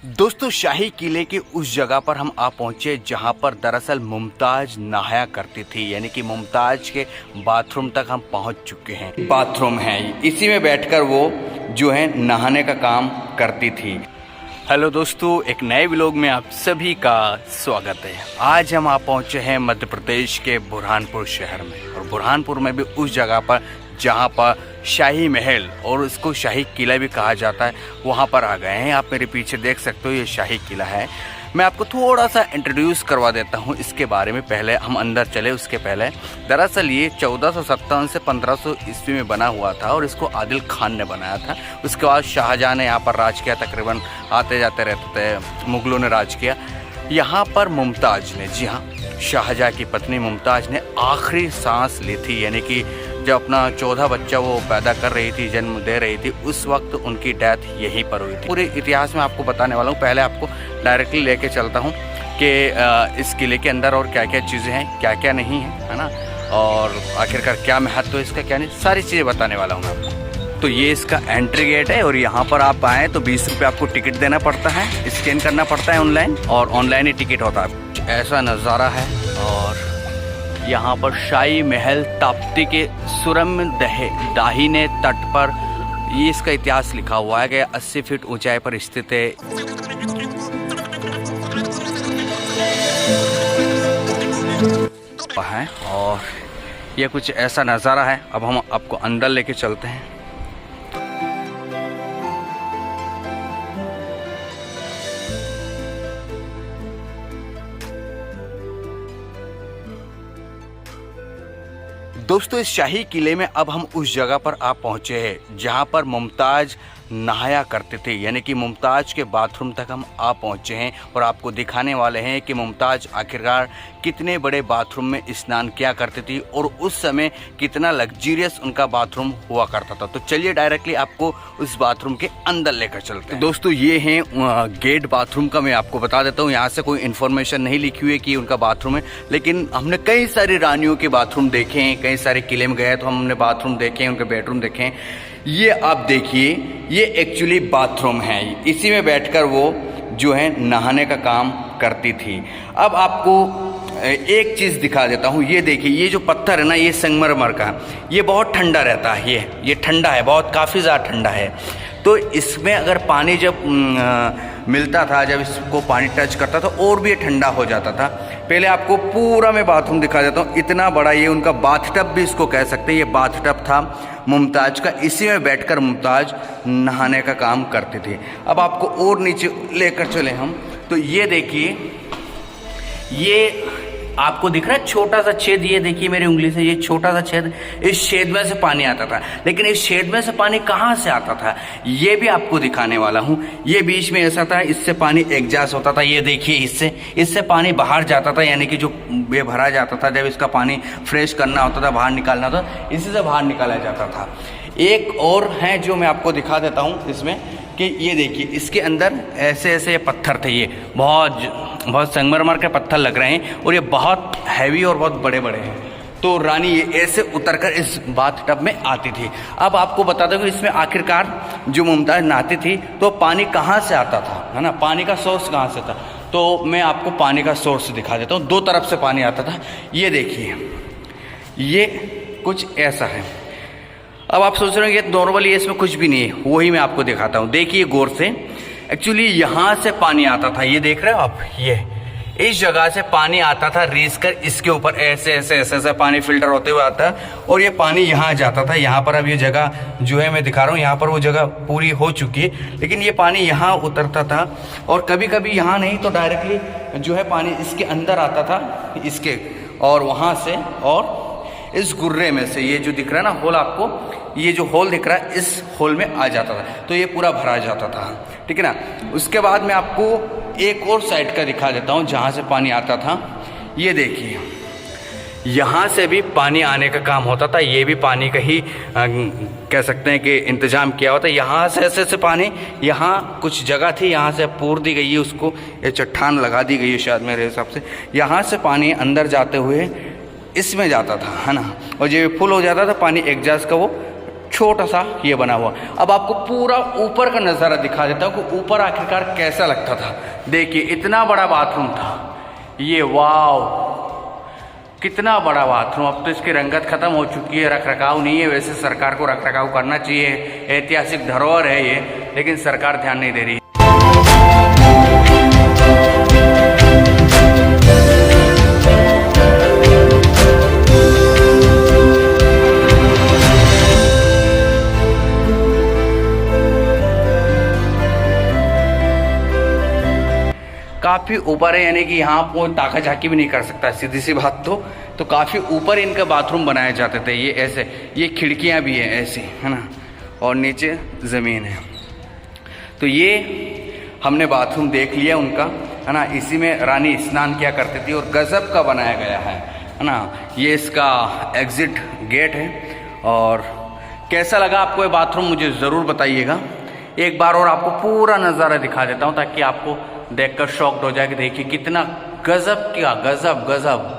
दोस्तों, शाही किले के उस जगह पर हम आ पहुंचे जहां पर दरअसल मुमताज नहाया करती थी, यानी कि मुमताज के बाथरूम तक हम पहुंच चुके हैं। बाथरूम है, इसी में बैठकर वो जो है नहाने का काम करती थी। हेलो दोस्तों, एक नए व्लॉग में आप सभी का स्वागत है। आज हम आ पहुंचे हैं मध्य प्रदेश के बुरहानपुर शहर में, और बुरहानपुर में भी उस जगह पर जहां पर शाही महल और उसको शाही किला भी कहा जाता है, वहां पर आ गए हैं। आप मेरे पीछे देख सकते हो, ये शाही किला है। मैं आपको थोड़ा सा इंट्रोड्यूस करवा देता हूं इसके बारे में। पहले हम अंदर चले उसके पहले, दरअसल ये 1457 से 1500 ईस्वी में बना हुआ था और इसको आदिल खान ने बनाया था। उसके बाद शाहजहाँ ने यहाँ पर राज किया, तकरीबन आते जाते रहते थे, मुगलों ने राज किया। यहाँ पर मुमताज ने, जी हाँ, शाहजहाँ की पत्नी मुमताज ने आखिरी सांस ली थी, यानी कि जब अपना 14 बच्चा वो पैदा कर रही थी, जन्म दे रही थी, उस वक्त उनकी डेथ यहीं पर हुई थी। पूरे इतिहास में आपको बताने वाला हूँ। पहले आपको डायरेक्टली लेके चलता हूँ कि इस किले के अंदर और क्या क्या चीज़ें हैं, क्या क्या नहीं है ना, और आखिरकार क्या महत्व है इसका, क्या नहीं, सारी चीज़ें बताने वाला हूँ मैं आपको। तो ये इसका एंट्री गेट है, और यहाँ पर आप आएँ तो 20 रुपये आपको टिकट देना पड़ता है, स्कैन करना पड़ता है ऑनलाइन, और ऑनलाइन ही टिकट होता है। ऐसा नज़ारा है। और यहाँ पर शाही महल ताप्ती के सुरम्य दाहिने तट पर ये इसका इतिहास लिखा हुआ है कि 80 फीट ऊंचाई पर स्थित है। और ये कुछ ऐसा नज़ारा है। अब हम आपको अंदर लेके चलते हैं। दोस्तों, इस शाही किले में अब हम उस जगह पर आ पहुंचे हैं जहां पर मुमताज नहाया करते थे, यानी कि मुमताज के बाथरूम तक हम आ पहुंचे हैं, और आपको दिखाने वाले हैं कि मुमताज आखिरकार कितने बड़े बाथरूम में स्नान किया करती थी और उस समय कितना लग्जरियस उनका बाथरूम हुआ करता था। तो चलिए डायरेक्टली आपको उस बाथरूम के अंदर लेकर चलते हैं। दोस्तों, ये हैं गेट बाथरूम का। मैं आपको बता देता हूँ, यहाँ से कोई इन्फॉर्मेशन नहीं लिखी हुई है कि उनका बाथरूम है, लेकिन हमने कई सारी रानियों के बाथरूम देखे हैं, कई सारे किले में गए तो हमने बाथरूम देखे हैं, उनके बेडरूम देखे हैं। ये आप देखिए, ये एक्चुअली बाथरूम है, इसी में बैठकर वो जो है नहाने का काम करती थी। अब आपको एक चीज़ दिखा देता हूँ। ये देखिए, ये जो पत्थर है ना, ये संगमरमर का, ये बहुत ठंडा रहता है। ये ठंडा है, बहुत काफ़ी ज़्यादा ठंडा है। तो इसमें अगर पानी जब मिलता था, जब इसको पानी टच करता था, और भी ये ठंडा हो जाता था। पहले आपको पूरा मैं बाथरूम दिखा देता हूँ। इतना बड़ा ये उनका बाथटब भी इसको कह सकते हैं। ये बाथटब था मुमताज का, इसी में बैठकर मुमताज नहाने का काम करती थी। अब आपको और नीचे लेकर चले हम, तो ये देखिए, ये आपको दिख रहा है छोटा सा छेद। ये देखिए मेरी उंगली से, ये छोटा सा छेद, इस छेद में से पानी आता था। लेकिन इस छेद में से पानी कहाँ से आता था, ये भी आपको दिखाने वाला हूँ। ये बीच में ऐसा था, इससे पानी एग्जॉस्ट होता था। ये देखिए, इससे पानी बाहर जाता था, यानी कि जो ये भरा जाता था, जब इसका पानी फ्रेश करना होता था, बाहर निकालना था, इसी से बाहर निकाला जाता था। एक और है जो मैं आपको दिखा देता हूँ इसमें, कि ये देखिए, इसके अंदर ऐसे ऐसे पत्थर थे। ये बहुत संगमरमर के पत्थर लग रहे हैं, और ये बहुत हैवी और बहुत बड़े बड़े हैं। तो रानी ये ऐसे उतरकर इस बाथटब में आती थी। अब आपको बता दूं कि इसमें आखिरकार जो मुमताज नहाती थी, तो पानी कहाँ से आता था, है ना, पानी का सोर्स कहाँ से था। तो मैं आपको पानी का सोर्स दिखा देता हूँ। 2 तरफ से पानी आता था। ये देखिए, ये कुछ ऐसा है। अब आप सोच रहे हो कि नॉर्मली इसमें कुछ भी नहीं है, वही मैं आपको दिखाता हूँ। देखिए गौर से, एक्चुअली यहाँ से पानी आता था। ये देख रहे हो आप, ये इस जगह से पानी आता था, रीस कर इसके ऊपर ऐसे ऐसे ऐसे ऐसे पानी फिल्टर होते हुए आता है, और ये पानी यहाँ जाता था। यहाँ पर अब ये जगह जो है मैं दिखा रहा हूँ, यहाँ पर वो जगह पूरी हो चुकी है, लेकिन ये पानी यहाँ उतरता था, और कभी कभी यहाँ नहीं तो डायरेक्टली जो है पानी इसके अंदर आता था, इसके, और वहाँ से, और इस गुर्रे में से, ये जो दिख रहा है ना होल आपको, ये जो होल दिख रहा है, इस होल में आ जाता था, तो ये पूरा भरा जाता था, ठीक है ना। उसके बाद मैं आपको एक और साइड का दिखा देता हूँ जहाँ से पानी आता था। ये देखिए, यहाँ से भी पानी आने का काम होता था। ये भी पानी का ही कह सकते हैं कि इंतज़ाम किया होता है। यहाँ से ऐसे से पानी, यहाँ कुछ जगह थी, यहाँ से पूर दी गई है उसको, ये चट्टान लगा दी गई है शायद मेरे हिसाब से। यहाँ से पानी अंदर जाते हुए इसमें जाता था, है ना, और जब फुल हो जाता था पानी एग्जॉस्ट का, वो छोटा सा ये बना हुआ। अब आपको पूरा ऊपर का नज़ारा दिखा देता हूँ कि ऊपर आखिरकार कैसा लगता था। देखिए इतना बड़ा बाथरूम था ये, वाव कितना बड़ा बाथरूम। अब तो इसकी रंगत खत्म हो चुकी है, रख रखाव नहीं है। वैसे सरकार को रख रखाव करना चाहिए, ऐतिहासिक धरोहर है ये, लेकिन सरकार ध्यान नहीं दे रही। काफ़ी ऊपर है, यानी कि यहाँ कोई ताका झाकी भी नहीं कर सकता, सीधी सी बात। तो काफ़ी ऊपर इनके बाथरूम बनाए जाते थे। ये ऐसे, ये खिड़कियाँ भी हैं ऐसी, है ना, और नीचे ज़मीन है। तो ये हमने बाथरूम देख लिया उनका, है ना। इसी में रानी स्नान किया करती थी और गज़ब का बनाया गया है ना। ये इसका एग्ज़िट गेट है। और कैसा लगा आपको ये बाथरूम मुझे ज़रूर बताइएगा। एक बार और आपको पूरा नज़ारा दिखा देता हूँ ताकि आपको देखकर शॉक्ड हो जाए कि देखिए कितना गजब, क्या गजब गजब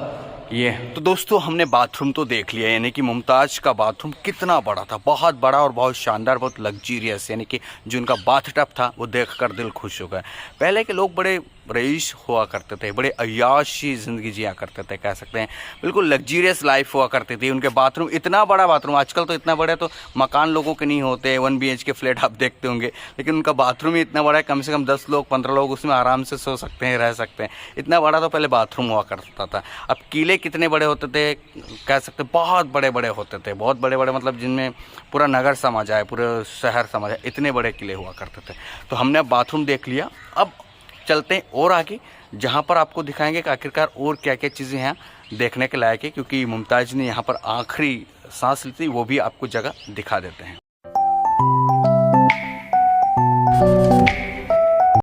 ये। तो दोस्तों हमने बाथरूम तो देख लिया, यानी कि मुमताज़ का बाथरूम कितना बड़ा था, बहुत बड़ा और बहुत शानदार, बहुत लग्जीरियस, यानी कि जो उनका बाथटब था वो देखकर दिल खुश हो गया। पहले के लोग बड़े रईस हुआ करते थे, बड़े अय्याशी ज़िंदगी जिया करते थे, कह सकते हैं बिल्कुल लग्जीरियस लाइफ हुआ करती थी। उनके बाथरूम इतना बड़ा बाथरूम, आजकल तो इतना बड़े तो मकान लोगों के नहीं होते, 1 BHK फ्लैट आप देखते होंगे, लेकिन उनका बाथरूम ही इतना बड़ा है, कम से कम 10 लोग 15 लोग उसमें आराम से सो सकते हैं, रह सकते हैं। इतना बड़ा तो पहले बाथरूम हुआ करता था। अब किले कितने बड़े होते थे, कह सकते बहुत बड़े बड़े होते थे, बहुत बड़े बड़े, मतलब जिनमें पूरा नगर समा जाए, पूरे शहर समा जाए, इतने बड़े किले हुआ करते थे। तो हमने अब बाथरूम देख लिया, अब चलते हैं और आगे, जहाँ पर आपको दिखाएंगे कि आखिरकार और क्या क्या चीज़ें हैं देखने के लायक है, क्योंकि मुमताज़ ने यहाँ पर आखिरी सांस ली थी, वो भी आपको जगह दिखा देते हैं।